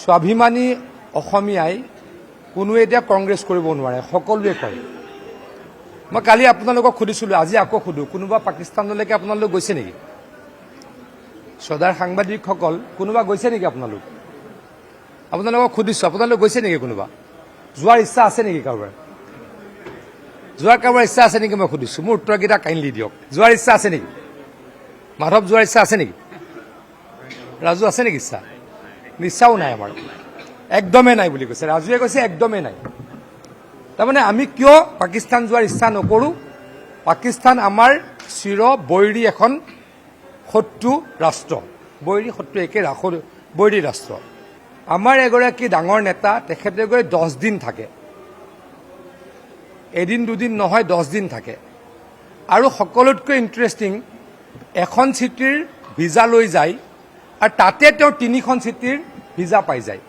স্বাভিমানী অসমীয়াই কোনোৱে এতিয়া কংগ্ৰেছ কৰিব নোৱাৰে, সকলোৱে কয়। মই কালি আপোনালোকক সুধিছিলোঁ, আজি আকৌ সুধো, কোনোবা পাকিস্তানলৈকে আপোনালোক গৈছে নেকি? শ্ৰদ্ধাৰ সাংবাদিকসকল, কোনোবা গৈছে নেকি আপোনালোক? আপোনালোকক সুধিছোঁ, আপোনালোক গৈছে নেকি? কোনোবা যোৱাৰ ইচ্ছা আছে নেকি কাৰোবাৰ? যোৱাৰ কাৰোবাৰ ইচ্ছা আছে নেকি মই সুধিছোঁ? মোৰ উত্তৰকেইটা কাইণ্ডলি দিয়ক। যোৱাৰ ইচ্ছা আছে নেকি? মাধৱ, যোৱাৰ ইচ্ছা আছে নেকি? ৰাজু, আছে নেকি ইচ্ছা? নিচ্ছাও নাই আমাৰ, একদমেই নাই বুলি কৈছে। ৰাজুৱে কৈছে একদমেই নাই। তাৰমানে আমি কিয় পাকিস্তান যোৱাৰ ইচ্ছা নকৰোঁ? পাকিস্তান আমাৰ চিৰ বৈৰী এখন শত্ৰু ৰাষ্ট্ৰ, বৈৰী শত্ৰু একে বৈৰী ৰাষ্ট্ৰ। আমাৰ এগৰাকী ডাঙৰ নেতা, তেখেতে গৈ 10 দিন থাকে, এদিন দুদিন নহয়, 10 দিন থাকে। আৰু সকলোতকৈ ইণ্টাৰেষ্টিং, এখন চিটিৰ ভিজা লৈ যায় আৰু তাতে তেওঁ 3খন চিটিৰ ভিজা পাই যায়।